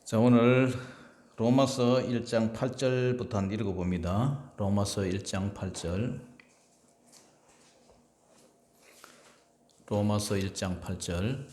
자, 오늘 로마서 1장 8절부터 한 읽어봅니다. 로마서 1장 8절. 로마서 1장 8절.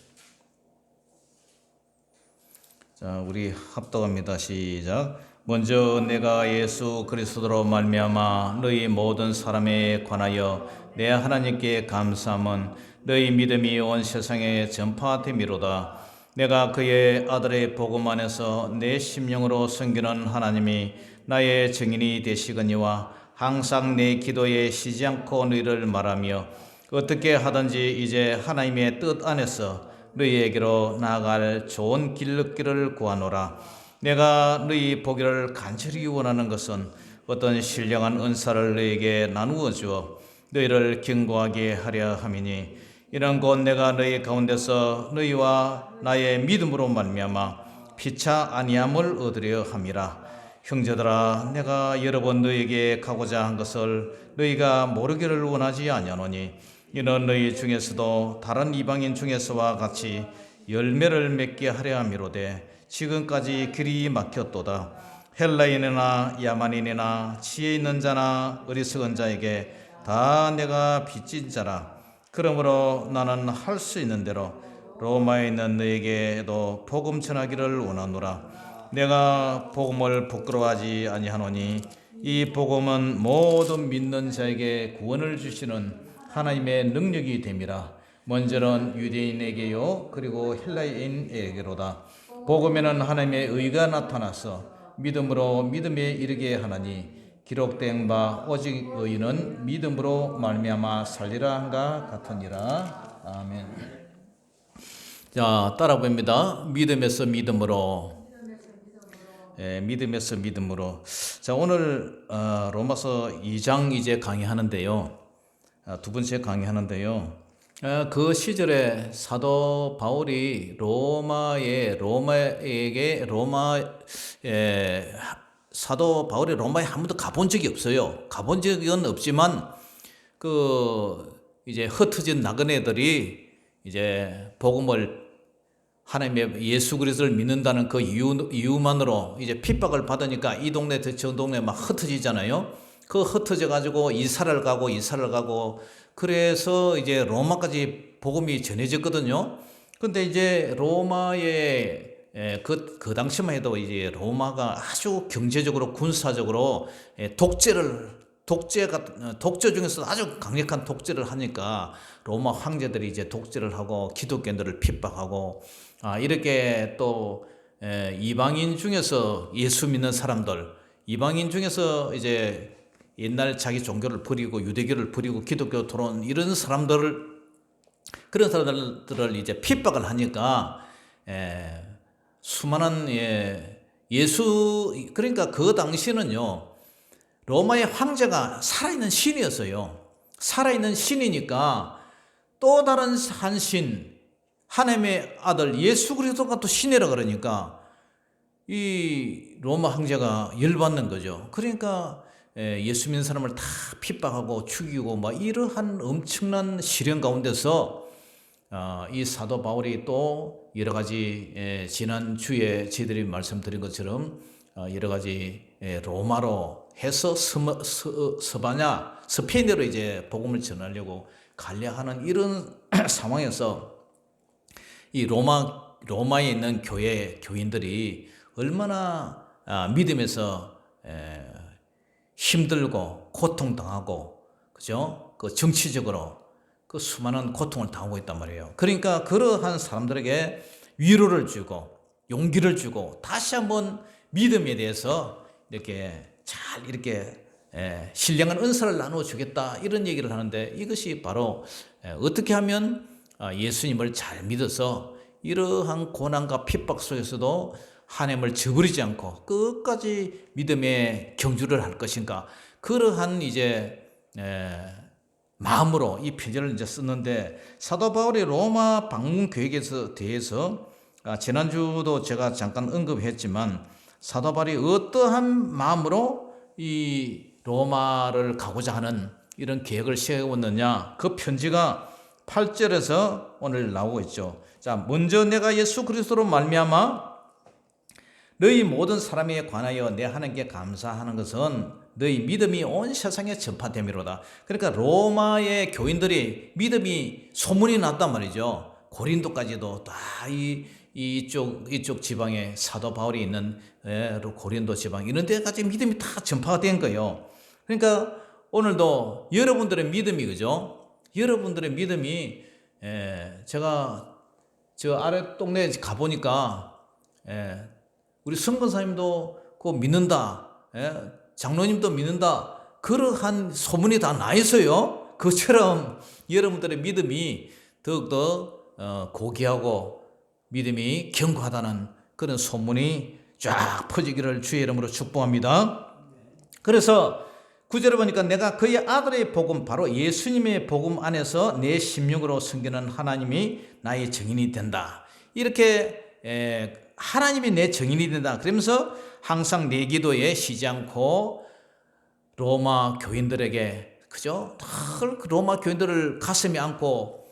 자, 우리 합독합니다. 시작. 먼저 내가 예수 그리스도로 말미암아 너희 모든 사람에 관하여 내 하나님께 감사함은 너희 믿음이 온 세상에 전파됨이로다. 내가 그의 아들의 복음 안에서 내 심령으로 섬기는 하나님이 나의 증인이 되시거니와 항상 내 기도에 쉬지 않고 너희를 말하며 어떻게 하든지 이제 하나님의 뜻 안에서 너희에게로 나아갈 좋은 길르기를 구하노라. 내가 너희 보기를 간절히 원하는 것은 어떤 신령한 은사를 너희에게 나누어 주어 너희를 견고하게 하려 함이니 이런 곧 내가 너희 가운데서 너희와 나의 믿음으로 말미암아 피차 아니함을 얻으려 함이라. 형제들아, 내가 여러 번 너희에게 가고자 한 것을 너희가 모르기를 원하지 아니하노니 이는 너희 중에서도 다른 이방인 중에서와 같이 열매를 맺게 하려 함이로되 지금까지 길이 막혔도다. 헬라인이나 야만인이나 지혜 있는 자나 어리석은 자에게 다 내가 빚진 자라. 그러므로 나는 할 수 있는 대로 로마에 있는 너에게도 복음 전하기를 원하노라. 내가 복음을 부끄러워하지 아니하노니 이 복음은 모든 믿는 자에게 구원을 주시는 하나님의 능력이 됨이라. 먼저는 유대인에게요 그리고 헬라인에게로다. 복음에는 하나님의 의가 나타나서 믿음으로 믿음에 이르게 하나니 기록된 바 오직 의인은 믿음으로 말미암아 살리라 한가 같으니라. 아멘. 자, 따라 봅니다. 믿음에서 믿음으로. 믿음에서 믿음으로. 자, 오늘 로마서 2장 이제 강의하는데요. 두 번째 강의하는데요. 그 시절에 사도 바울이 사도 바울이 로마에 한 번도 가본 적이 없어요. 가본 적은 없지만 이제 흩어진 나그네들이 이제 복음을 하나님의 예수 그리스도를 믿는다는 그 이유만으로 이제 핍박을 받으니까 이 동네 저 동네 막 흩어지잖아요. 그 흩어져 가지고 이사를 가고 그래서 이제 로마까지 복음이 전해졌거든요. 근데 이제 로마의 그 당시만 해도 이제 로마가 아주 경제적으로 군사적으로 독재 중에서 아주 강력한 독재를 하니까 로마 황제들이 이제 독재를 하고 기독교인들을 핍박하고 이렇게 또 이방인 중에서 예수 믿는 사람들, 이방인 중에서 이제 옛날 자기 종교를 버리고 유대교를 버리고 기독교 들어온 그런 사람들을 이제 핍박을 하니까 수많은 그러니까 그 당시는요 로마의 황제가 살아있는 신이었어요. 살아있는 신이니까 또 다른 한 신, 하나님의 아들 예수 그리스도가 또 신이라 그러니까 이 로마 황제가 열받는 거죠. 그러니까 예수 믿는 사람을 다 핍박하고 죽이고 막 이러한 엄청난 시련 가운데서 이 사도 바울이 또 여러 가지 지난 주에 저희들이 말씀드린 것처럼 여러 가지 로마로 해서 스페인으로 이제 복음을 전하려고 가려 하는 이런 상황에서 이 로마에 있는 교인들이 얼마나 믿음에서 힘들고 고통당하고 그죠? 그 정치적으로 그 수많은 고통을 당하고 있단 말이에요. 그러니까 그러한 사람들에게 위로를 주고 용기를 주고 다시 한번 믿음에 대해서 이렇게 신령한 은사를 나누어 주겠다 이런 얘기를 하는데 이것이 바로 어떻게 하면 예수님을 잘 믿어서 이러한 고난과 핍박 속에서도 하나님을 저버리지 않고 끝까지 믿음의 경주를 할 것인가 그러한 이제 마음으로 이 편지를 이제 썼는데 사도 바울이 로마 방문 계획에 대해서 지난주도 제가 잠깐 언급했지만 사도 바울이 어떠한 마음으로 이 로마를 가고자 하는 이런 계획을 세웠느냐 그 편지가 8절에서 오늘 나오고 있죠. 자, 먼저 내가 예수 그리스도로 말미암아 너희 모든 사람에 관하여 내 하나님께 감사하는 것은 너희 믿음이 온 세상에 전파됨이로다. 그러니까 로마의 교인들이 믿음이 소문이 났단 말이죠. 고린도까지도 다 이쪽 지방에 사도 바울이 있는 고린도 지방 이런 데까지 믿음이 다 전파가 된 거예요. 그러니까 오늘도 여러분들의 믿음이, 그죠? 여러분들의 믿음이, 제가 저 아래 동네에 가보니까, 우리 성건사님도 그거 믿는다, 장로님도 믿는다, 그러한 소문이 다 나 있어요. 그처럼 여러분들의 믿음이 더욱더 고귀하고 믿음이 견고하다는 그런 소문이 쫙 퍼지기를 주의 이름으로 축복합니다. 그래서 9절에 보니까 내가 그의 아들의 복음, 바로 예수님의 복음 안에서 내 심령으로 섬기는 하나님이 나의 증인이 된다. 이렇게 하나님이 내 증인이 된다. 그러면서 항상 내 기도에 쉬지 않고 로마 교인들에게, 그죠? 로마 교인들을 가슴에 안고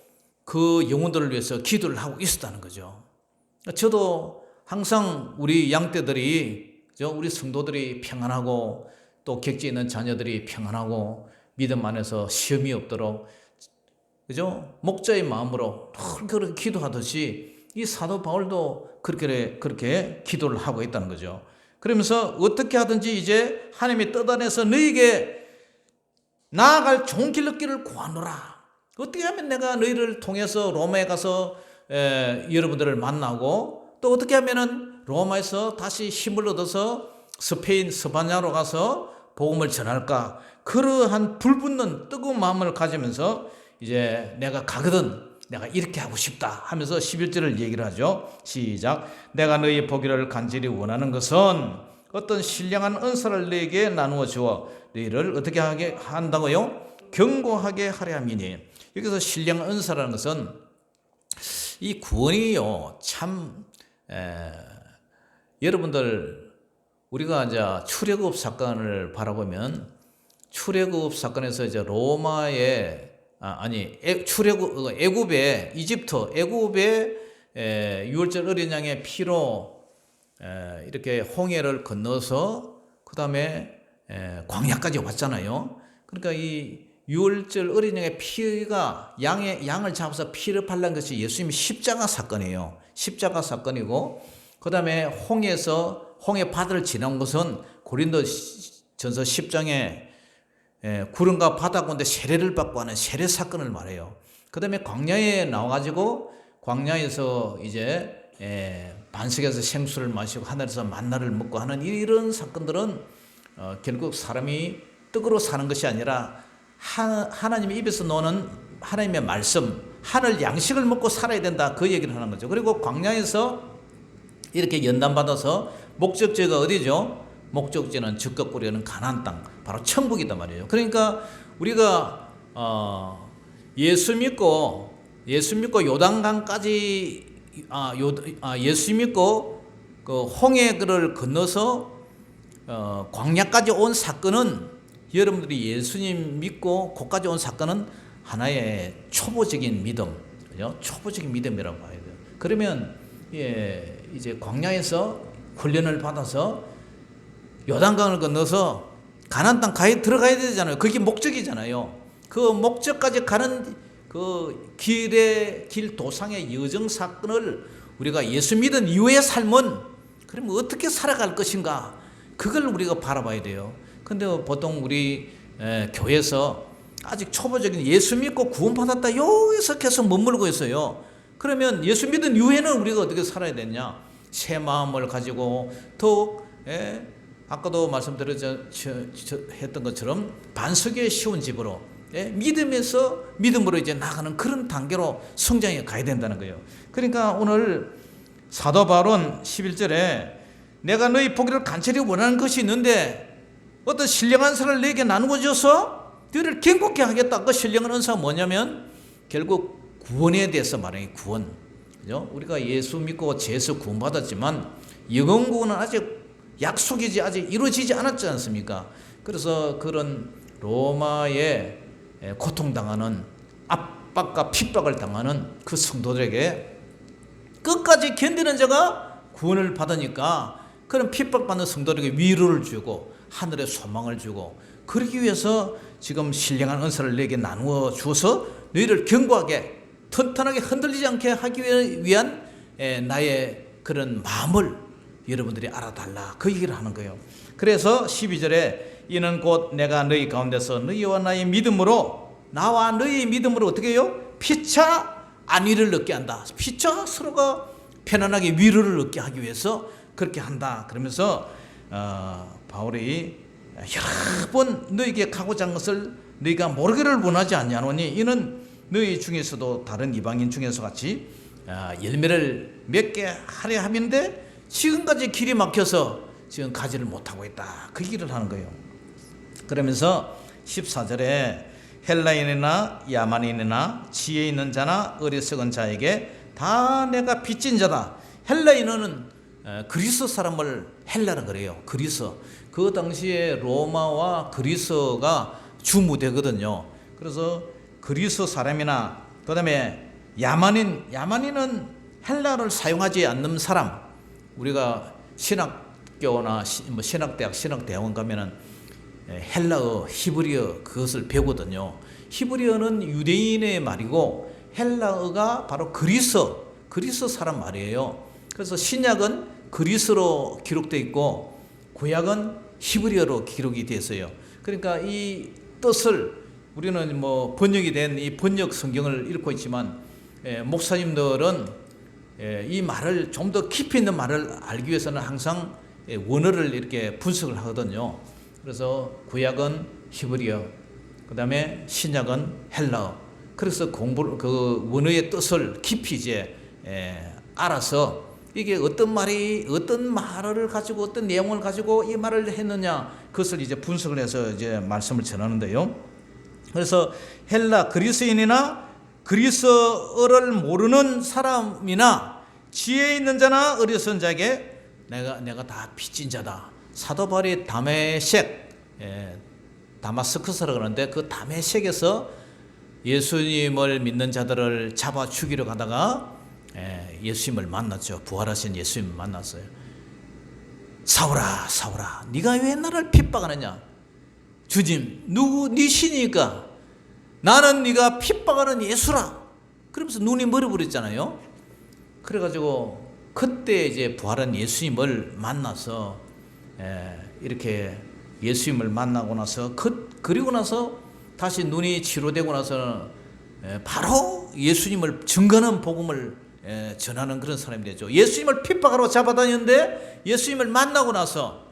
그 영혼들을 위해서 기도를 하고 있었다는 거죠. 저도 항상 우리 양떼들이, 우리 성도들이 평안하고 또 객지에 있는 자녀들이 평안하고 믿음 안에서 시험이 없도록, 그죠? 목자의 마음으로 그렇게 기도하듯이 이 사도 바울도 그렇게 기도를 하고 있다는 거죠. 그러면서 어떻게 하든지 이제 하나님의 뜻 안에서 너희에게 나아갈 좋은 길을 구하노라. 어떻게 하면 내가 너희를 통해서 로마에 가서 여러분들을 만나고, 또 어떻게 하면은 로마에서 다시 힘을 얻어서 스페인, 스파냐로 가서 복음을 전할까? 그러한 불붙는 뜨거운 마음을 가지면서 이제 내가 가거든 내가 이렇게 하고 싶다 하면서 11절을 얘기를 하죠. 시작. 내가 너희 보기를 간절히 원하는 것은 어떤 신령한 은사를 너희에게 나누어 주어 너희를 어떻게 하게 한다고요? 견고하게 하려 함이니. 여기서 신령한 은사라는 것은 이 구원이요, 참 여러분들, 우리가 이제 출애굽 사건을 바라보면, 출애굽 사건에서 이제 로마의 애굽의 애굽의 유월절 어린 양의 피로 이렇게 홍해를 건너서 그 다음에 광야까지 왔잖아요. 그러니까 이 유월절 어린 양의 피가 양을 잡아서 피를 발란 것이 예수님의 십자가 사건이에요. 십자가 사건이고, 그 다음에 홍해 바다를 지난 것은 고린도전서 10장에 구름과 바다 가운데 세례를 받고 하는 세례 사건을 말해요. 그 다음에 광야에 나와가지고 광야에서 이제 반석에서 생수를 마시고 하늘에서 만나를 먹고 하는 이런 사건들은 결국 사람이 떡으로 사는 것이 아니라 하나님의 입에서 나오는 하나님의 말씀, 하늘 양식을 먹고 살아야 된다, 그 얘기를 하는 거죠. 그리고 광야에서 이렇게 연단받아서 목적지가 어디죠? 목적지는 적극 꾸려는 가나안 땅, 바로 천국이단 말이에요. 그러니까 우리가 예수 믿고 요단강까지 예수 믿고 그 홍해를 건너서 광야까지 온 사건은, 여러분들이 예수님 믿고 거기까지 온 사건은 하나의 초보적인 믿음, 그죠? 초보적인 믿음이라고 봐야 돼요. 그러면 이제 광야에서 훈련을 받아서 요단강을 건너서 가나안 땅 들어가야 되잖아요. 그게 목적이잖아요. 그 목적까지 가는 그 길 도상의 여정 사건을 우리가 예수 믿은 이후의 삶은 그러면 어떻게 살아갈 것인가, 그걸 우리가 바라봐야 돼요. 근데 보통 우리 교회에서 아직 초보적인 예수 믿고 구원받았다 여기서 계속 머물고 있어요. 그러면 예수 믿은 이후에는 우리가 어떻게 살아야 되냐? 새 마음을 가지고 더욱 아까도 말씀드렸던 것처럼 반석에 씌운 집으로 믿음으로 이제 나가는 그런 단계로 성장해 가야 된다는 거예요. 그러니까 오늘 사도 바울은 11절에 내가 너희 보기를 간절히 원하는 것이 있는데 어떤 신령한 은사를 너에게 나누어 줘서 너희를 견고케 하겠다. 그 신령한 은사가 뭐냐면 결국 구원에 대해서 말해요. 구원. 그죠? 우리가 예수 믿고 죄에서 구원받았지만 영원 구원은 아직 약속이지 아직 이루어지지 않았지 않습니까? 그래서 그런 로마에 고통당하는, 압박과 핍박을 당하는 그 성도들에게 끝까지 견디는 자가 구원을 받으니까 그런 핍박받는 성도들에게 위로를 주고 하늘의 소망을 주고, 그러기 위해서 지금 신령한 은사를 내게 나누어 주어서 너희를 견고하게 튼튼하게 흔들리지 않게 하기 위한 나의 그런 마음을 여러분들이 알아달라, 그 얘기를 하는 거예요. 그래서 12절에 이는 곧 내가 너희 가운데서 너희와 나의 믿음으로, 나와 너희의 믿음으로 어떻게 해요? 피차 안위를 얻게 한다. 피차 서로가 편안하게 위로를 얻게 하기 위해서 그렇게 한다. 그러면서 바울이 여러 번 너희에게 가고자 한 것을 너희가 모르기를 원하지 않냐노니 이는 너희 중에서도 다른 이방인 중에서 같이 열매를 맺게 하려 함인데 지금까지 길이 막혀서 지금 가지를 못하고 있다, 그 얘기를 하는 거예요. 그러면서 14절에 헬라인이나 야만인이나 지혜 있는 자나 어리석은 자에게 다 내가 빚진 자다. 헬라인은 그리스 사람을 헬라라 그래요. 그리스, 그 당시에 로마와 그리스가 주무대거든요. 그래서 그리스 사람이나 그 다음에 야만인은 헬라를 사용하지 않는 사람. 우리가 신학교나 신학대학, 신학대학원 가면은 헬라어, 히브리어 그것을 배우거든요. 히브리어는 유대인의 말이고 헬라어가 바로 그리스 사람 말이에요. 그래서 신약은 그리스로 기록되어 있고 구약은 히브리어로 기록이 되었어요. 그러니까 이 뜻을 우리는 번역이 된 이 번역 성경을 읽고 있지만 목사님들은 이 말을 좀 더 깊이 있는 말을 알기 위해서는 항상 원어를 이렇게 분석을 하거든요. 그래서 구약은 히브리어, 그 다음에 신약은 헬라어. 그래서 그 원어의 뜻을 깊이 이제 알아서 이게 어떤 말을 가지고 어떤 내용을 가지고 이 말을 했느냐, 그것을 이제 분석을 해서 이제 말씀을 전하는데요. 그래서 헬라 그리스인이나 그리스어를 모르는 사람이나 지혜 있는 자나 어리석은 자에게 내가 다 빚진 자다. 사도 바울이 다마스커스라고 그러는데 그 다메섹에서 예수님을 믿는 자들을 잡아 죽이려 가다가 예수님을 만났죠. 부활하신 예수님을 만났어요. 사울아, 사울아, 네가 왜 나를 핍박하느냐? 주님, 네 신이니까 나는 네가 핍박하는 예수라. 그러면서 눈이 멀어버렸잖아요. 그래가지고 그때 이제 부활한 예수님을 만나서 이렇게 예수님을 만나고 나서 그리고 나서 다시 눈이 치료되고 나서 바로 예수님을 증거하는 복음을 전하는 그런 사람이 되죠. 예수님을 핍박하러 잡아다녔는데 예수님을 만나고 나서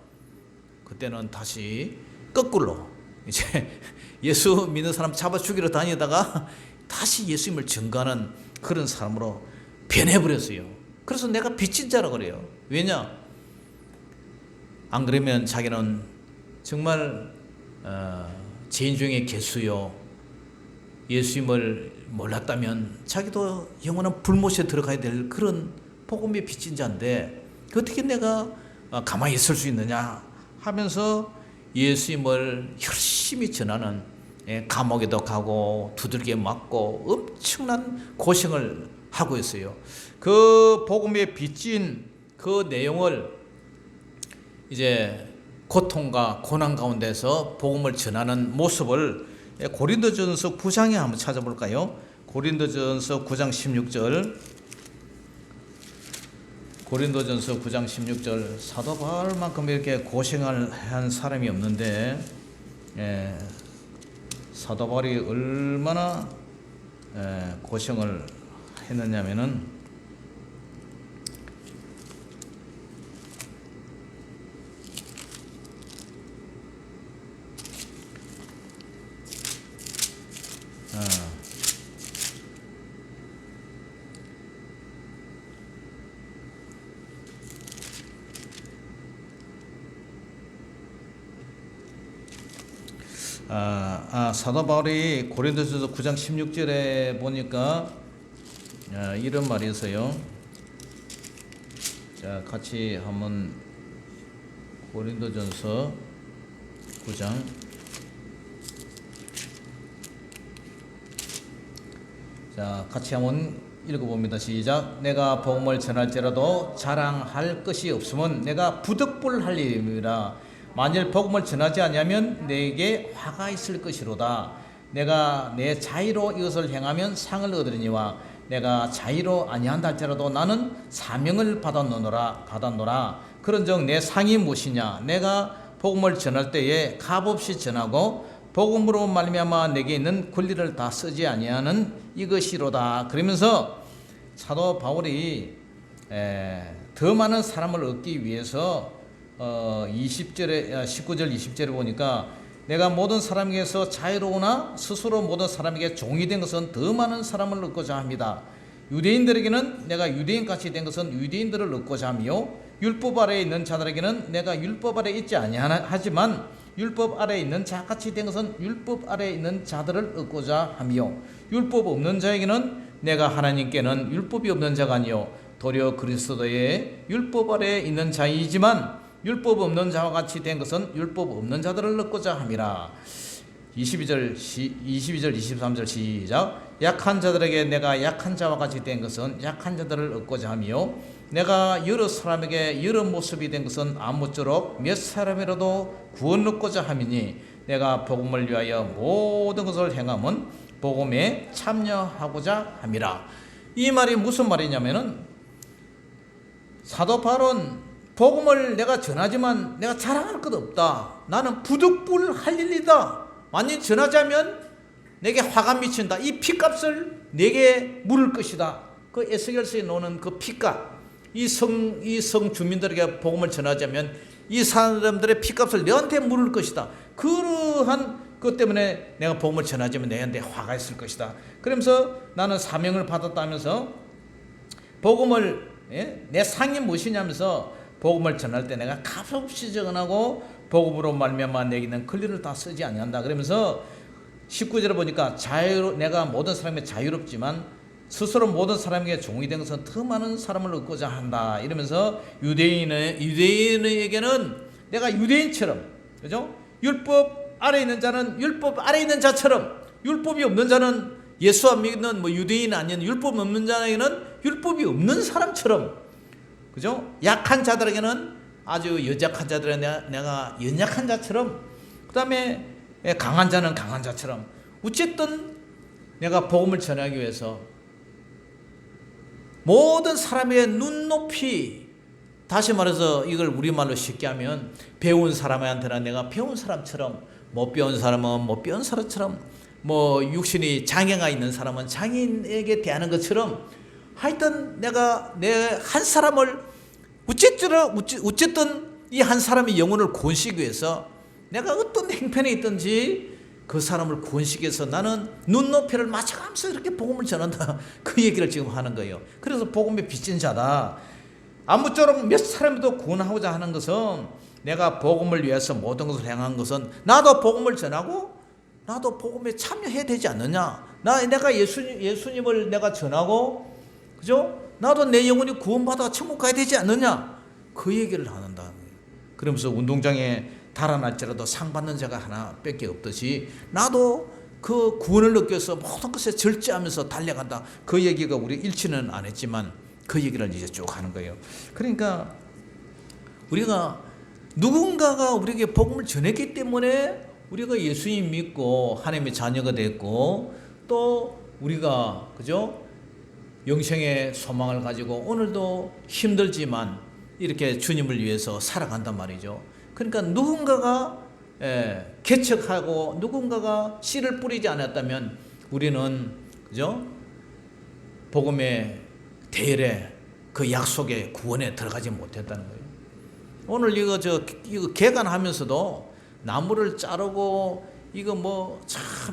그때는 다시 거꾸로 이제 예수 믿는 사람 잡아 죽이러 다니다가 다시 예수님을 증거하는 그런 사람으로 변해버렸어요. 그래서 내가 빚진 자라고 그래요. 왜냐? 안 그러면 자기는 정말 죄인 중에 개수요, 예수님을 몰랐다면 자기도 영원한 불못에 들어가야 될 그런 복음의 빚진 자인데 어떻게 내가 가만히 있을 수 있느냐 하면서 예수님을 열심히 전하는, 감옥에도 가고 두들겨 맞고 엄청난 고생을 하고 있어요. 그 복음의 빚진 그 내용을 이제 고통과 고난 가운데서 복음을 전하는 모습을 고린도전서 9장에 한번 찾아볼까요? 고린도전서 9장 16절. 고린도전서 9장 16절. 사도 바울만큼 이렇게 고생을 한 사람이 없는데 사도 바울이 얼마나 고생을 했느냐면은 사도 바울이 고린도전서 9장 16절에 보니까 이런 말이 있어요. 자, 같이 한번 고린도전서 9장 자, 같이 한번 읽어봅니다. 시작. 내가 복음을 전할지라도 자랑할 것이 없으면 내가 부득불할 일임이라. 만일 복음을 전하지 아니하면 내게 화가 있을 것이로다. 내가 내 자의로 이것을 행하면 상을 얻으리니와 내가 자의로 아니한다 할지라도 나는 사명을 받았노라. 그런즉 내 상이 무엇이냐? 내가 복음을 전할 때에 값없이 전하고 복음으로 말미암아 내게 있는 권리를 다 쓰지 아니하는 이것이로다. 그러면서 사도 바울이 더 많은 사람을 얻기 위해서 19절 20절에 보니까 내가 모든 사람에게서 자유로우나 스스로 모든 사람에게 종이 된 것은 더 많은 사람을 얻고자 합니다. 유대인들에게는 내가 유대인같이 된 것은 유대인들을 얻고자 하며 율법 아래에 있는 자들에게는 내가 율법 아래에 있지 아니하지만 율법 아래에 있는 자같이 된 것은 율법 아래에 있는 자들을 얻고자 하며 율법 없는 자에게는 내가 하나님께는 율법이 없는 자가 아니요 도리어 그리스도의 율법 아래에 있는 자이지만 율법 없는 자와 같이 된 것은 율법 없는 자들을 얻고자 함이라. 22절 23절 시작. 약한 자들에게 내가 약한 자와 같이 된 것은 약한 자들을 얻고자 하며 내가 여러 사람에게 여러 모습이 된 것은 아무쪼록 몇 사람이라도 구원 얻고자 함이니 내가 복음을 위하여 모든 것을 행함은 복음에 참여하고자 함이라. 이 말이 무슨 말이냐면은 사도 바울은 복음을 내가 전하지만 내가 자랑할 것 없다. 나는 부득불할 일이다. 만약 전하자면 내게 화가 미친다. 이 피값을 내게 물을 것이다. 그 에스겔서에 나오는 그 피값. 이 성 주민들에게 복음을 전하자면 이 사람들의 피값을 내한테 물을 것이다. 그러한 것 때문에 내가 복음을 전하자면 내한테 화가 있을 것이다. 그러면서 나는 사명을 받았다면서 복음을 내 상이 무엇이냐면서 복음을 전할 때 내가 값없이 전하고 복음으로 말미암아 내게 있는 권리를 다 쓰지 아니한다. 그러면서 19절에 보니까 내가 모든 사람에게 자유롭지만 스스로 모든 사람에게 종이 된 것은 더 많은 사람을 얻고자 한다. 이러면서 유대인에게는 내가 유대인처럼, 그죠? 율법 아래 있는 자는 율법 아래 있는 자처럼, 율법이 없는 자는 예수 안 믿는 유대인 아닌 율법 없는 자에게는 율법이 없는 사람처럼, 그죠? 약한 자들에게는 아주 연약한 자들에게 내가 연약한 자처럼, 그 다음에 강한 자는 강한 자처럼, 어쨌든 내가 복음을 전하기 위해서 모든 사람의 눈높이, 다시 말해서 이걸 우리말로 쉽게 하면 배운 사람한테는 내가 배운 사람처럼, 못 배운 사람은 못 배운 사람처럼, 육신이 장애가 있는 사람은 장애인에게 대하는 것처럼, 하여튼 내가 내 한 사람을 어쨌든 이 한 사람의 영혼을 구원시키기 위해서 내가 어떤 행편에 있든지 그 사람을 구원시키기 위해서 나는 눈높이를 맞춰가면서 이렇게 복음을 전한다. 그 얘기를 지금 하는 거예요. 그래서 복음의 빚진 자다. 아무쪼록 몇 사람도 구원하고자 하는 것은 내가 복음을 위해서 모든 것을 행한 것은 나도 복음을 전하고 나도 복음에 참여해야 되지 않느냐. 내가 예수님을 내가 전하고, 그죠? 나도 내 영혼이 구원받아 천국 가야 되지 않느냐. 그 얘기를 하는다. 그러면서 운동장에 달아날지라도 상 받는 자가 하나밖에 없듯이 나도 그 구원을 느껴서 모든 것에 절제하면서 달려간다. 그 얘기가 우리 일치는 안 했지만 그 얘기를 이제 쭉 하는 거예요. 그러니까 우리가 누군가가 우리에게 복음을 전했기 때문에 우리가 예수님 믿고 하나님의 자녀가 됐고, 또 우리가, 그죠? 영생의 소망을 가지고 오늘도 힘들지만 이렇게 주님을 위해서 살아간단 말이죠. 그러니까 누군가가 개척하고 누군가가 씨를 뿌리지 않았다면 우리는, 그죠? 복음의 대열에 그 약속의 구원에 들어가지 못했다는 거예요. 오늘 이거 개간하면서도 나무를 자르고 이거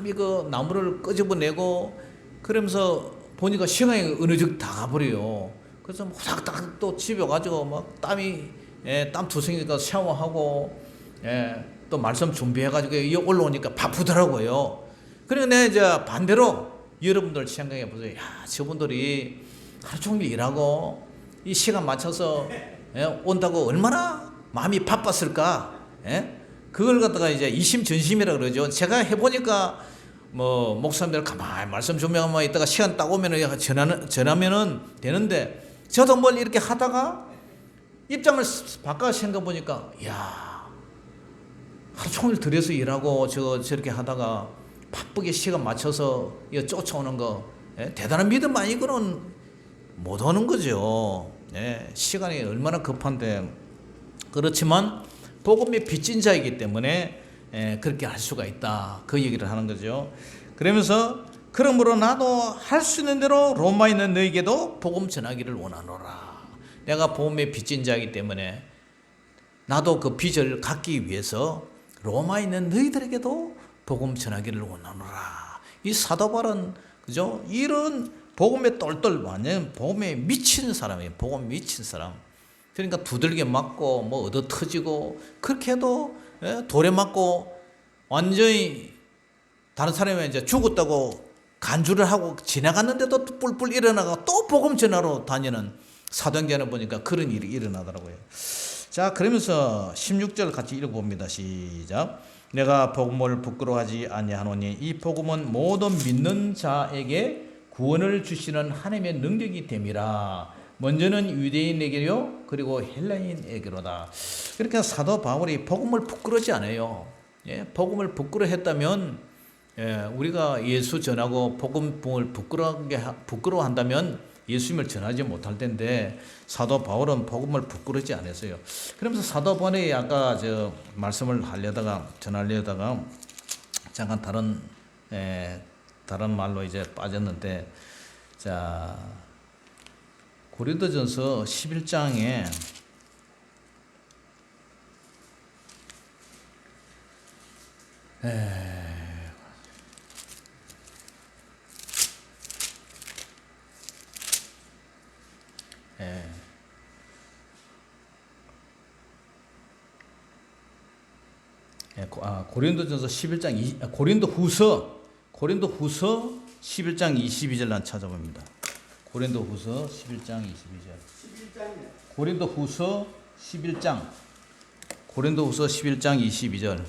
이거 나무를 끄집어내고 그러면서 보니까 시간이 어느 정도 다 가버려요. 그래서 후닥닥 또 집에 가지고 막 땀 투성이니까 샤워하고, 또 말씀 준비해가지고 올라오니까 바쁘더라고요. 그러니까 내가 이제 반대로 여러분들 생각해 보세요. 야, 저분들이 하루 종일 일하고 이 시간 맞춰서 온다고 얼마나 마음이 바빴을까? 그걸 갖다가 이제 이심전심이라 그러죠. 제가 해보니까 뭐 목사님들 가만히 말씀 준비하면 있다가 시간 딱 오면은 전하면은 되는데 저도 뭘 이렇게 하다가 입장을 바꿔 생각 보니까 야 하루 종일 들여서 일하고 저렇게 하다가 바쁘게 시간 맞춰서 이거 쫓아오는 거 대단한 믿음 아니고는 못 오는 거죠. 시간이 얼마나 급한데 그렇지만 복음의 빚진 자이기 때문에 그렇게 할 수가 있다. 그 얘기를 하는 거죠. 그러면서 그러므로 나도 할 수 있는 대로 로마에 있는 너에게도 복음 전하기를 원하노라. 내가 복음의 빚진 자이기 때문에 나도 그 빚을 갚기 위해서 로마에 있는 너희들에게도 복음 전하기를 원하노라. 이 사도 바울은 그죠? 이런 복음에 똘똘 완전 복음에 미친 사람이에요. 복음 미친 사람. 그러니까 두들겨 맞고 뭐 얻어 터지고 그렇게 해도 돌에 맞고 완전히 다른 사람이 이제 죽었다고 간주를 하고 지나갔는데도 또 뿔뿔 일어나고 또 복음 전하러 다니는 사도행전을 보니까 그런 일이 일어나더라고요. 자, 그러면서 16절 같이 읽어봅니다. 시작. 내가 복음을 부끄러워하지 아니하노니 이 복음은 모든 믿는 자에게 구원을 주시는 하나님의 능력이 됨이라. 먼저는 유대인에게요 그리고 헬라인에게로다. 그러니까 사도 바울이 복음을 부끄러워하지 않아요. 복음을 부끄러워했다면 우리가 예수 전하고 복음을 부끄러워한다면 예수님을 전하지 못할 텐데 사도 바울은 복음을 부끄러워하지 않았어요. 그러면서 사도 바울이 아까 저 말씀을 전하려다가 잠깐 다른 말로 이제 빠졌는데 자. 고린도전서 11장에 고린도전서 11장 고린도후서 11장 22절 난 찾아봅니다. 고린도후서 11장 22절. 고린도후서 11장 22절.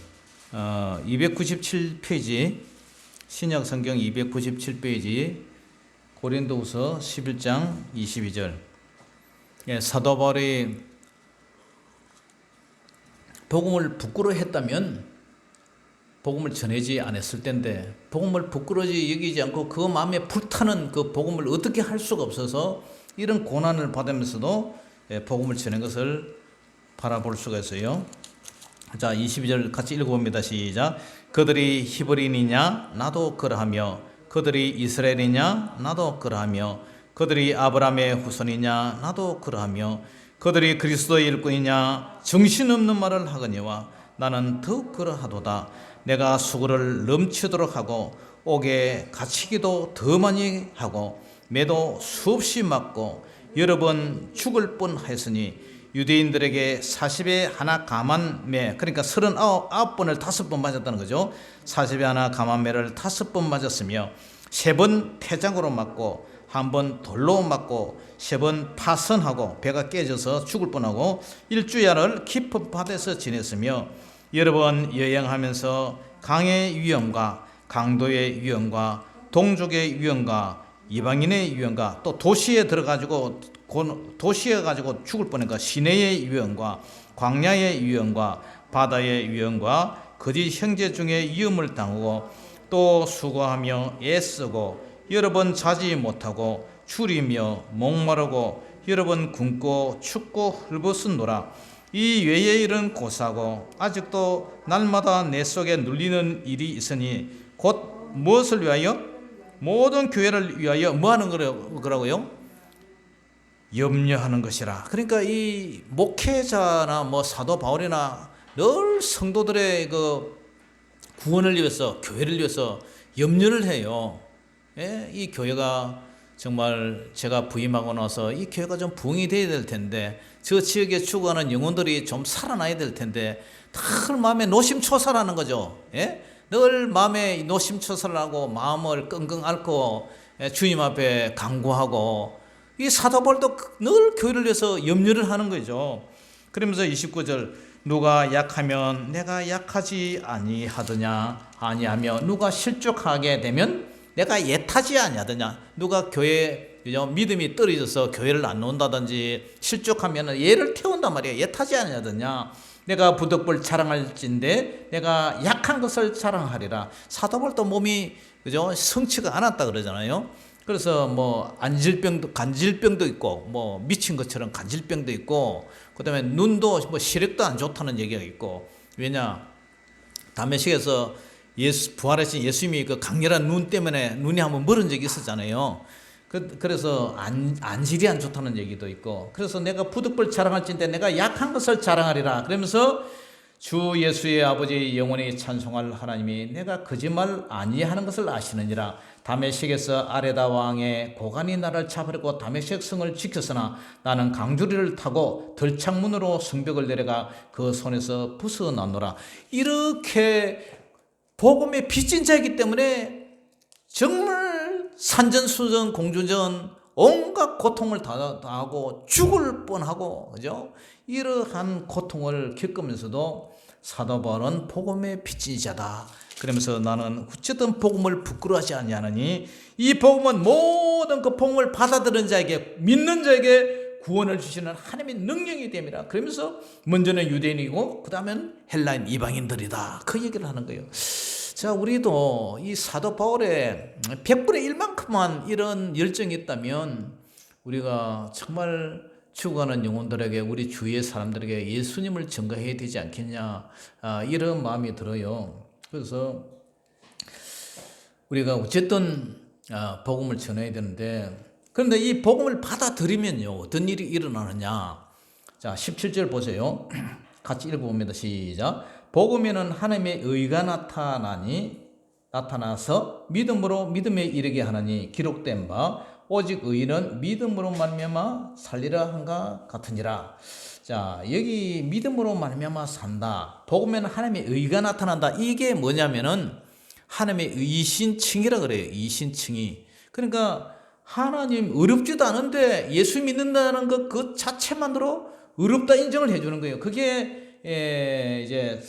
297페이지 신약 성경 297페이지 고린도후서 11장 22절. 사도 바울이 복음을 부끄러워했다면 복음을 전하지 않았을 텐데 복음을 부끄러워지 여기지 않고 그 마음에 불타는 그 복음을 어떻게 할 수가 없어서 이런 고난을 받으면서도 복음을 전한 것을 바라볼 수가 있어요. 자, 22절 같이 읽어봅니다. 시작. 그들이 히브리인이냐 나도 그러하며 그들이 이스라엘이냐 나도 그러하며 그들이 아브라함의 후손이냐 나도 그러하며 그들이 그리스도의 일꾼이냐 정신없는 말을 하거니와 나는 더 그러하도다. 내가 수고를 넘치도록 하고 옥에 갇히기도 더 많이 하고 매도 수없이 맞고 여러 번 죽을 뻔하였으니 유대인들에게 40에 하나 감한매, 그러니까 39번을 5번 맞았다는 거죠. 40에 하나 감한매를 5번 맞았으며 3번 태장으로 맞고 1번 돌로 맞고 3번 파선하고 배가 깨져서 죽을 뻔하고 1주야를 깊은 바다에서 지냈으며 여러 번 여행하면서 강의 위험과 강도의 위험과 동족의 위험과 이방인의 위험과 또 도시에 들어가지고 도시에 가지고 죽을 뻔하니까 시내의 위험과 광야의 위험과 바다의 위험과 거짓 형제 중에 위험을 당하고 또 수고하며 애쓰고 여러 번 자지 못하고 추리며 목마르고 여러 번 굶고 춥고 헐벗었노라. 이 외의 일은 고사고 아직도 날마다 내 속에 눌리는 일이 있으니 곧 무엇을 위하여? 모든 교회를 위하여 뭐 하는 거라고요? 염려하는 것이라. 그러니까 이 목회자나 뭐 사도 바울이나 늘 성도들의 그 구원을 위해서 교회를 위해서 염려를 해요. 이 교회가 정말 제가 부임하고 나서 이 교회가 좀 부흥이 돼야 될 텐데 저 지역에 죽어가는 영혼들이 좀 살아나야 될 텐데 늘 마음에 노심초사라는 거죠. 늘 마음에 노심초사하고 마음을 끙끙 앓고 주님 앞에 간구하고 이 사도 바울도 늘 교회를 위해서 염려를 하는 거죠. 그러면서 29절 누가 약하면 내가 약하지 아니하더냐 아니하며 누가 실족하게 되면 내가 예타지 아니하더냐. 누가 교회 믿음이 떨어져서 교회를 안 나온다든지 실족하면 얘를 태운단 말이야. 예타지 아니하더냐. 내가 부득불 자랑할진대 내가 약한 것을 자랑하리라. 사도 바울도 몸이 그죠 성치가 않았다 그러잖아요. 그래서 뭐 안질병도 간질병도 있고 뭐 미친 것처럼 간질병도 있고 그다음에 눈도 뭐 시력도 안 좋다는 얘기가 있고. 왜냐 담메색에서 부활하신 예수님이 그 강렬한 눈 때문에 눈이 한번 멀은 적이 있었잖아요. 그래서 안질이 안 좋다는 얘기도 있고. 그래서 내가 부득불 자랑할진대 내가 약한 것을 자랑하리라. 그러면서 주 예수의 아버지 영원히 찬송할 하나님이 내가 거짓말 아니하는 것을 아시느니라. 다메섹에서 아레다 왕의 고관이 나를 잡으려고 다메섹 성을 지켰으나 나는 강주리를 타고 들창문으로 성벽을 내려가 그 손에서 벗어났노라. 이렇게 복음의 빚진 자이기 때문에 정말 산전수전 공주전 온갖 고통을 당하고 죽을 뻔하고 그죠? 이러한 고통을 겪으면서도 사도 바울은 복음의 빚진 자다. 그러면서 나는 어쨌든 복음을 부끄러워하지 아니하느니 이 복음은 모든 그 복음을 받아들인 자에게 믿는 자에게 구원을 주시는 하나님의 능력이 됨이라. 그러면서 먼저는 유대인이고 그 다음엔 헬라인 이방인들이다. 그 얘기를 하는 거예요. 자, 우리도 이 사도 바울의 100분의 1만큼만 이런 열정이 있다면 우리가 정말 죽어가는 영혼들에게 우리 주위의 사람들에게 예수님을 전가해야 되지 않겠냐 이런 마음이 들어요. 그래서 우리가 어쨌든 복음을 전해야 되는데 그런데 이 복음을 받아들이면요 어떤 일이 일어나느냐. 자 17절 보세요. 같이 읽어봅니다. 시작. 복음에는 하나님의 의가 나타나서 믿음으로 믿음에 이르게 하느니 기록된 바 오직 의인은 믿음으로 말미암아 살리라 한가 같으니라. 자 여기 믿음으로 말미암아 산다. 복음에는 하나님의 의가 나타난다. 이게 뭐냐면은 하나님의 의신칭이라 그래요. 의신칭이. 그러니까 하나님 어렵지도 않은데 예수 믿는다는 것 그 자체만으로 어렵다 인정을 해주는 거예요. 그게 이제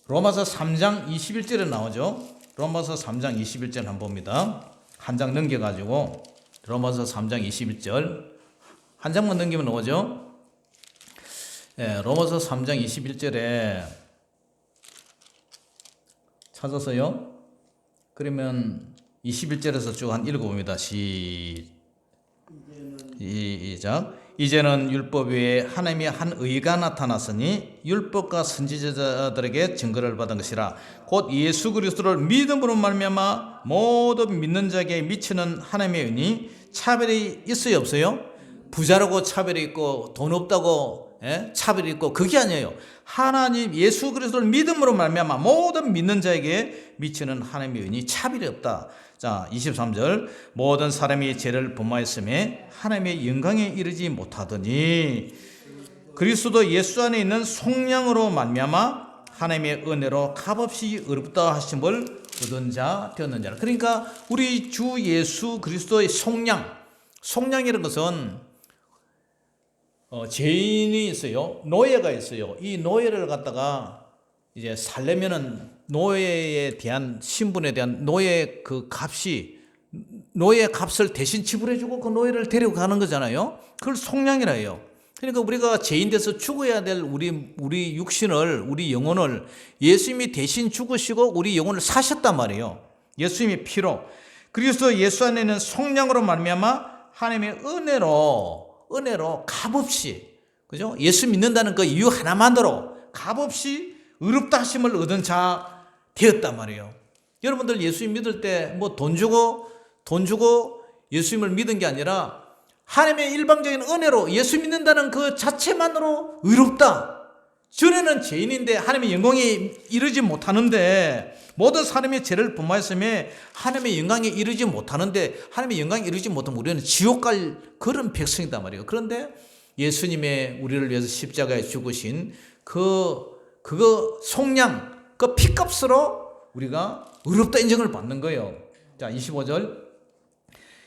로마서 3장 21절에 나오죠. 로마서 3장 21절 한번 봅니다. 한 장 넘겨가지고 로마서 3장 21절 한 장만 넘기면 나오죠. 로마서 3장 21절에 찾아서요. 그러면 21절에서 쭉 한 읽어봅니다. 시작. 이제는 율법 외에 하나님의 한 의가 나타났으니 율법과 선지자들에게 증거를 받은 것이라. 곧 예수 그리스도를 믿음으로 말미암아 모든 믿는 자에게 미치는 하나님의 은이 차별이 있어요 없어요? 부자라고 차별이 있고 돈 없다고 차별이 있고 그게 아니에요. 하나님 예수 그리스도를 믿음으로 말미암아 모든 믿는 자에게 미치는 하나님의 은이 차별이 없다. 자 23절 모든 사람이 죄를 범하였음에 하나님의 영광에 이르지 못하더니 그리스도 예수 안에 있는 속량으로 말미암아 하나님의 은혜로 값없이 의롭다 하심을 얻은 자 되었는 자라. 그러니까 우리 주 예수 그리스도의 속량이라는 것은 죄인이 있어요. 노예가 있어요. 이 노예를 갖다가 이제 살려면은 노예에 대한 신분에 대한 노예 그 값이 노예 값을 대신 지불해주고 그 노예를 데리고 가는 거잖아요. 그걸 속량이라 해요. 그러니까 우리가 죄인 돼서 죽어야 될 우리 육신을 우리 영혼을 예수님이 대신 죽으시고 우리 영혼을 사셨단 말이에요. 예수님의 피로 그리스도 예수 안에 있는 속량으로 말미암아 하나님의 은혜로 값없이 그죠? 예수 믿는다는 그 이유 하나만으로 값없이 의롭다 하심을 얻은 자 되었단 말이에요. 여러분들 예수님 믿을 때 뭐 돈 주고 예수님을 믿은 게 아니라 하나님의 일방적인 은혜로 예수 믿는다는 그 자체만으로 의롭다. 전에는 죄인인데 하나님의 영광에 이르지 못하는데 모든 사람이 죄를 범하였음에 하나님의 영광에 이르지 못하는데 하나님의 영광에 이르지 못하면 우리는 지옥 갈 그런 백성이단 말이에요. 그런데 예수님의 우리를 위해서 십자가에 죽으신 그거 속량 그 피값으로 우리가 의롭다 인정을 받는 거예요. 자 25절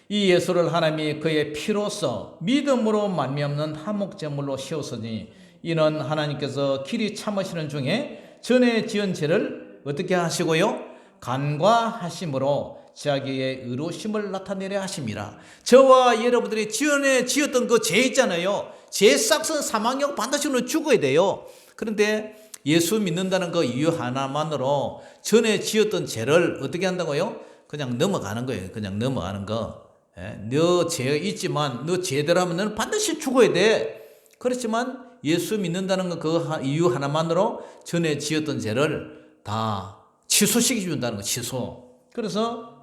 이 예수를 하나님이 그의 피로써 믿음으로 말미암는 화목제물로 씌웠으니 이는 하나님께서 길이 참으시는 중에 전에 지은 죄를 어떻게 하시고요? 간과하심으로 자기의 의로심을 나타내려 하심이라. 저와 여러분들이 전에 지었던 그 죄 있잖아요. 죄 싹은 사망력 반드시 우리는 죽어야 돼요. 그런데 예수 믿는다는 그 이유 하나만으로 전에 지었던 죄를 어떻게 한다고요? 그냥 넘어가는 거예요. 그냥 넘어가는 거. 너 죄가 있지만 너 죄대로 하면 너는 반드시 죽어야 돼. 그렇지만 예수 믿는다는 그 이유 하나만으로 전에 지었던 죄를 다 취소시켜 준다는 거. 취소. 그래서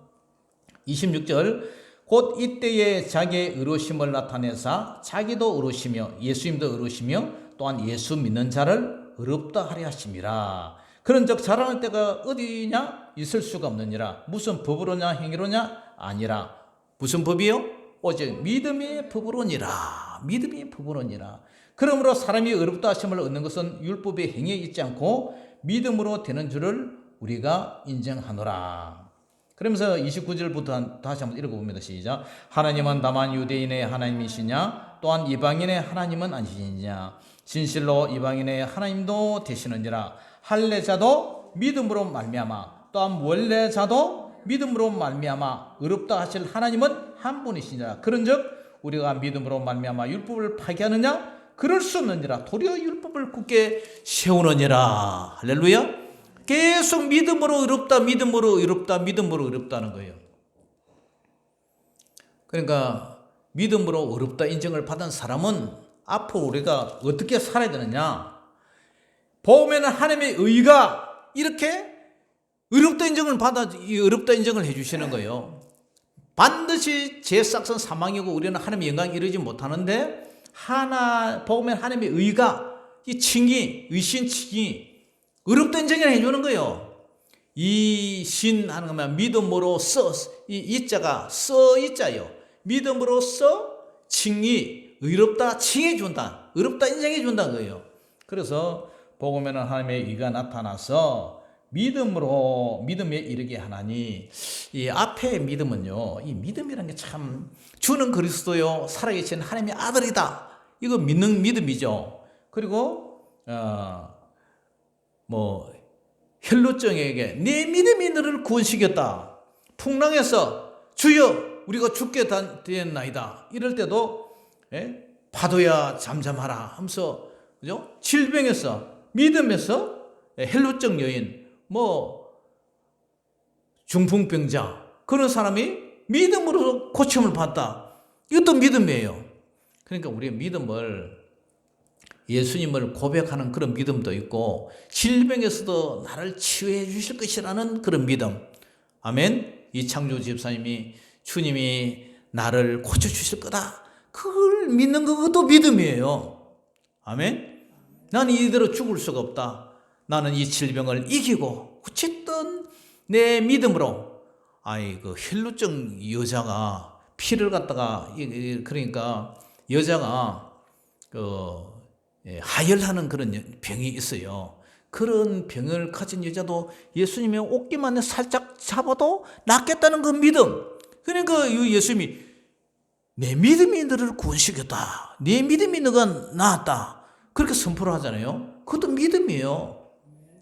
26절 곧 이때에 자기의 의로심을 나타내사 자기도 의로시며 예수님도 의로시며 또한 예수 믿는 자를 의롭다 하려 하심이라. 그런즉 자랑할 때가 어디냐? 있을 수가 없느니라. 무슨 법으로냐 행위로냐? 아니라. 무슨 법이요? 오직 믿음의 법으로니라. 믿음의 법으로니라. 그러므로 사람이 의롭다 하심을 얻는 것은 율법의 행위에 있지 않고 믿음으로 되는 줄을 우리가 인정하노라. 그러면서 29절부터 다시 한번 읽어봅니다. 시작. 하나님은 다만 유대인의 하나님이시냐? 또한 이방인의 하나님은 아니시냐? 진실로 이방인의 하나님도 되시느니라. 할례자도 믿음으로 말미암아 또한 원례자도 믿음으로 말미암아 의롭다 하실 하나님은 한 분이시니라. 그런즉 우리가 믿음으로 말미암아 율법을 파기하느냐? 그럴 수 없느니라. 도리어 율법을 굳게 세우느니라. 할렐루야. 계속 믿음으로 의롭다, 믿음으로 의롭다, 믿음으로 의롭다는 거예요. 그러니까 믿음으로 의롭다 인정을 받은 사람은 앞으로 우리가 어떻게 살아야 되느냐? 보면은 하나님의 의가 이렇게 의롭다 인정을 받아 의롭다 인정을 해주시는 거예요. 반드시 제 싹은 사망이고 우리는 하나님의 영광에 이르지 못하는데 보면 하나님의 의가 이 칭이 의신 칭이 의롭다 인정을 해주는 거예요. 이 신 하는 거면 믿음으로 이 자가 이 자요. 믿음으로써 칭이 의롭다 칭해 준다. 의롭다 인정해 준다는 거예요. 그래서 보면은 하나님의 의가 나타나서 믿음에 이르게 하나니 이 앞에 믿음은요. 이 믿음이라는 게 참 주는 그리스도요 살아계신 하나님의 아들이다. 이거 믿는 믿음이죠. 그리고 혈루증에게 내 믿음이 너를 구원시켰다. 풍랑에서 주여 우리가 죽게 되었나이다. 이럴 때도 파도야 잠잠하라 하면서 그죠? 질병에서 믿음에서 혈루증 여인 중풍병자 그런 사람이 믿음으로 고침을 받다. 이것도 믿음이에요. 그러니까 우리의 믿음을 예수님을 고백하는 그런 믿음도 있고 질병에서도 나를 치유해 주실 것이라는 그런 믿음. 아멘. 이창조 집사님이 주님이 나를 고쳐주실 거다. 그걸 믿는 그것도 믿음이에요. 아멘. 나는 이대로 죽을 수가 없다. 나는 이 질병을 이기고 어쨌든 내 믿음으로 그 혈루증 여자가 피를 갖다가 그러니까 여자가 하혈하는 그런 병이 있어요. 그런 병을 가진 여자도 예수님의 옷깃만 살짝 잡아도 낫겠다는 그 믿음. 그러니까 예수님이 내 믿음이 너를 구원시켰다. 내 믿음이 너가 나았다. 그렇게 선포를 하잖아요. 그것도 믿음이에요.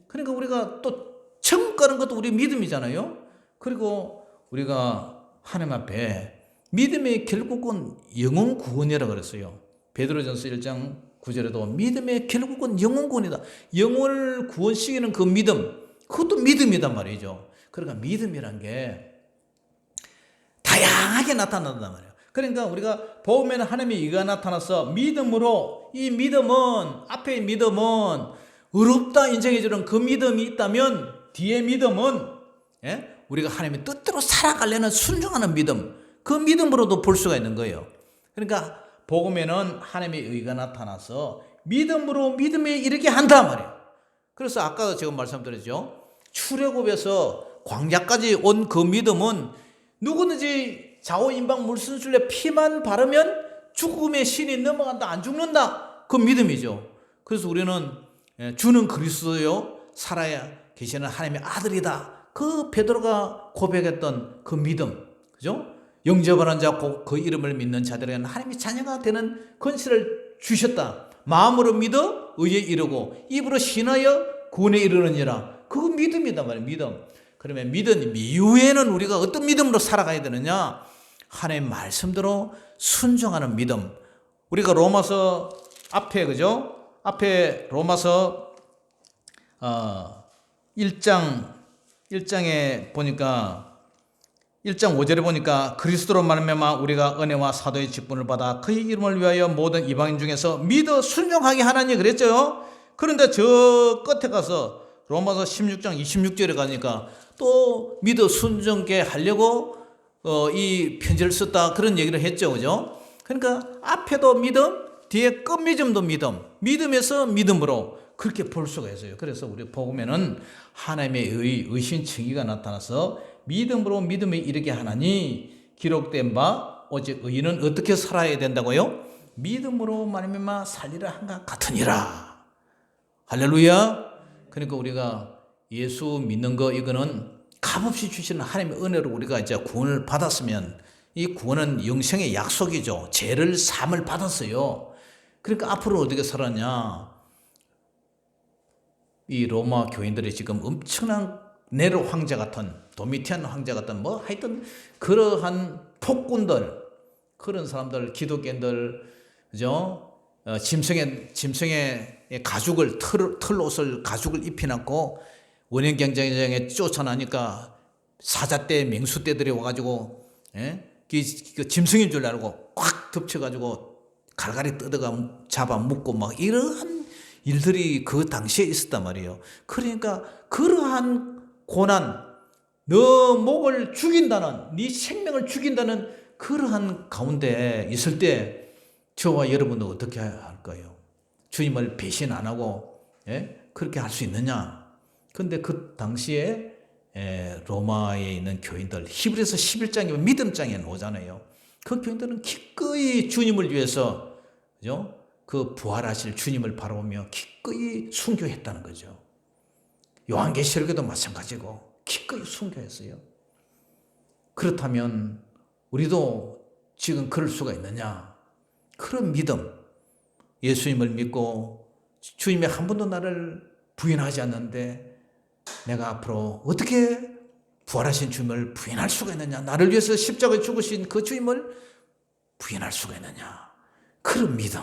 그러니까 우리가 또 천국 가는 것도 우리 믿음이잖아요. 그리고 우리가 하나님 앞에 믿음의 결국은 영혼 구원이라고 그랬어요. 베드로전서 1장 9절에도 믿음의 결국은 영혼 구원이다. 영혼을 구원시키는 그 믿음, 그것도 믿음이단 말이죠. 그러니까 믿음이란 게 다양하게 나타난단 말이에요. 그러니까 우리가 보면 하나님의 의가 나타나서 믿음으로 이 믿음은 앞에 믿음은 의롭다 인정해주는 그 믿음이 있다면 뒤에 믿음은 우리가 하나님의 뜻대로 살아가려는 순종하는 믿음, 그 믿음으로도 볼 수가 있는 거예요. 그러니까 복음에는 하나님의 의가 나타나서 믿음으로 믿음에 이르게 한단 말이에요. 그래서 아까도 제가 말씀드렸죠. 출애굽에서 광야까지 온 그 믿음은 누구든지 좌우임방 물순술에 피만 바르면 죽음의 신이 넘어간다, 안 죽는다. 그 믿음이죠. 그래서 우리는 주는 그리스도요 살아야 계시는 하나님의 아들이다. 그 베드로가 고백했던 그 믿음, 그죠? 영접하는 자 곧 그 이름을 믿는 자들에게는 하나님의 자녀가 되는 권세를 주셨다. 마음으로 믿어 의에 이르고 입으로 신하여 구원에 이르느니라. 그 믿음이단 말이에요. 믿음. 그러면 믿음 이후에는 우리가 어떤 믿음으로 살아가야 되느냐? 하나님의 말씀대로 순종하는 믿음. 우리가 로마서 앞에, 그죠? 앞에 로마서 1장에 보니까 1장 5절에 보니까 그리스도로 말미암아 우리가 은혜와 사도의 직분을 받아 그의 이름을 위하여 모든 이방인 중에서 믿어 순종하게 하나니 그랬죠. 그런데 저 끝에 가서 로마서 16장 26절에 가니까 또 믿어 순종케 하려고 이 편지를 썼다 그런 얘기를 했죠. 그죠? 그러니까 앞에도 믿음, 뒤에 끝맺음도 믿음, 믿음에서 믿음으로 그렇게 볼 수가 있어요. 그래서 우리 복음에는 하나님의 의신 칭의가 나타나서 믿음으로 믿음에 이르게 하나니 기록된 바 오직 의인은 어떻게 살아야 된다고요? 믿음으로 말미암아 살리라 한가 같으니라. 할렐루야. 그러니까 우리가 예수 믿는 거 이거는 값없이 주시는 하나님의 은혜로 우리가 이제 구원을 받았으면 이 구원은 영생의 약속이죠. 죄를 사함을 받았어요. 그러니까 앞으로 어떻게 살았냐? 이 로마 교인들이 지금 엄청난 네로 황제 같은 도미티안 황제 같은 뭐 하여튼 그러한 폭군들 그런 사람들 기독교인들 그죠? 짐승의 가죽을 털옷을 가죽을 입혀놨고 원형 경쟁장에 쫓아나니까 사자떼 맹수떼들이 와가지고 그 짐승인 줄 알고 꽉 덮쳐가지고 갈갈이 뜯어가 잡아 묶고 막 이러한 일들이 그 당시에 있었단 말이에요. 그러니까 그러한 고난, 너 목을 죽인다는, 네 생명을 죽인다는 그러한 가운데 있을 때 저와 여러분도 어떻게 할까요? 주님을 배신 안 하고 그렇게 할 수 있느냐? 근데 그 당시에 로마에 있는 교인들, 히브리서 11장이면 믿음장에 오잖아요. 그 교인들은 기꺼이 주님을 위해서 그죠? 그 부활하실 주님을 바라보며 기꺼이 순교했다는 거죠. 요한계시록에도 마찬가지고 기꺼이 순교했어요. 그렇다면 우리도 지금 그럴 수가 있느냐? 그런 믿음, 예수님을 믿고 주님이 한 번도 나를 부인하지 않는데 내가 앞으로 어떻게 부활하신 주님을 부인할 수가 있느냐? 나를 위해서 십자가에 죽으신 그 주님을 부인할 수가 있느냐? 그런 믿음.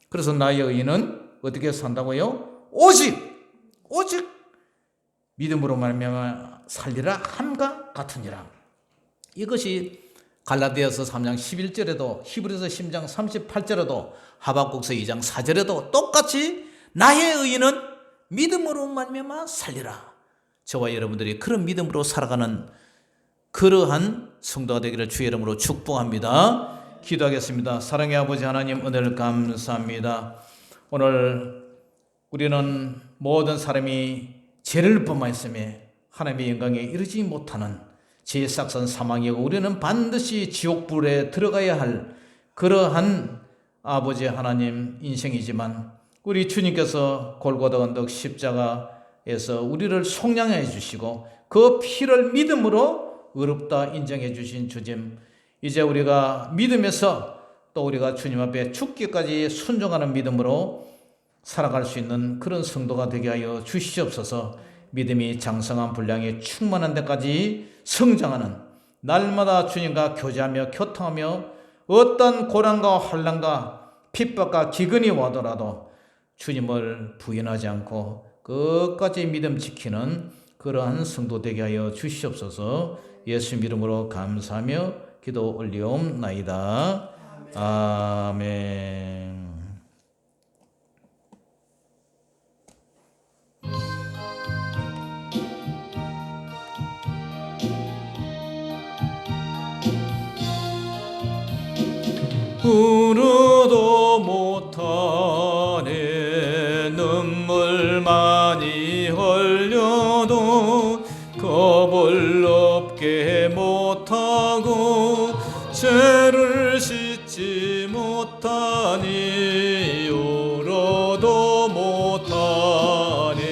그래서 나의 의인은 어떻게 산다고요? 오직 믿음으로 말미암아 살리라 함과 같으니라. 이것이 갈라디아서 3장 11절에도 히브리서 10장 38절에도 하박국서 2장 4절에도 똑같이 나의 의인은 믿음으로 말미암아 살리라. 저와 여러분들이 그런 믿음으로 살아가는 그러한 성도가 되기를 주의 이름으로 축복합니다. 기도하겠습니다. 사랑의 아버지 하나님 은혜를 감사합니다. 오늘 우리는 모든 사람이 죄를 범하였음에 하나님의 영광에 이르지 못하는 죄의 싹선 사망이고 우리는 반드시 지옥불에 들어가야 할 그러한 아버지 하나님 인생이지만 우리 주님께서 골고다 언덕 십자가에서 우리를 속량해 주시고 그 피를 믿음으로 의롭다 인정해 주신 주님, 이제 우리가 믿음에서 또 우리가 주님 앞에 죽기까지 순종하는 믿음으로 살아갈 수 있는 그런 성도가 되게 하여 주시옵소서. 믿음이 장성한 분량이 충만한 데까지 성장하는 날마다 주님과 교제하며 교통하며 어떤 고난과 환난과 핍박과 기근이 와더라도 주님을 부인하지 않고 끝까지 믿음 지키는 그러한 성도 되게 하여 주시옵소서. 예수 이름으로 감사하며 기도 올리옵나이다. 아멘. 울어도 못하네 눈물 많이 흘려도 겁을 없게 못하고 죄를 씻지 못하니 울어도 못하네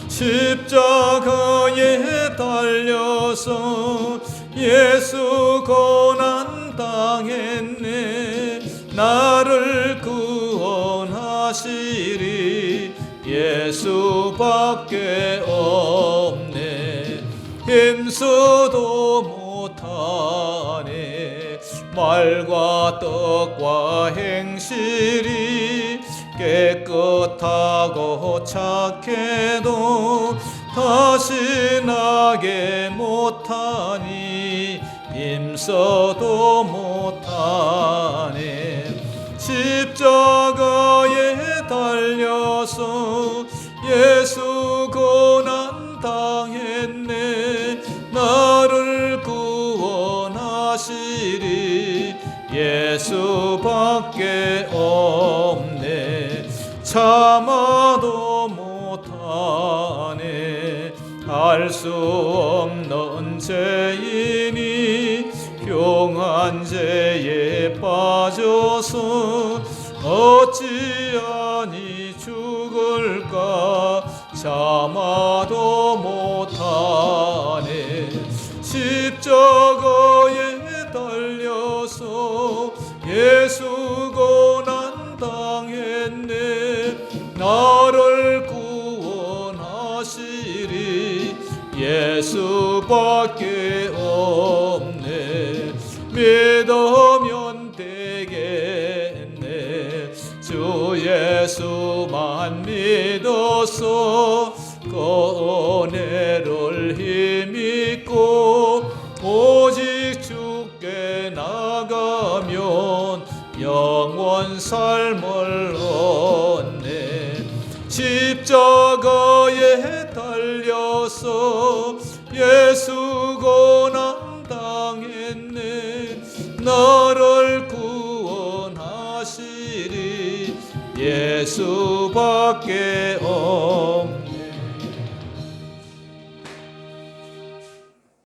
십자가에 달려서 예수 고난 당했네 나를 구원하시리 예수밖에 없네 힘쓰도 못하네. 말과 떡과 행실이 깨끗하고 착해도 다시 나게 못하니 힘써도 못하네. 십자가에 달려서 예수 고난 당했네. 나를 구원하시리 예수밖에 없네. 참아도 못하네. 알 수 없는 죄인이 흉한 죄에 빠져서 어찌하니 죽을까. 참아도 못하네. 십자가에 달려서 예수 고난 당했네. 나를 구원하시리 예수밖에 없네. 믿으면 되겠네. 주 예수만 믿어서 그 은혜를 힘입고 오직 주께 나가면 영원 삶을 얻네. 십자가에 달려서 예수 고난 당했네. 나를 구원하시리 예수밖에 없네.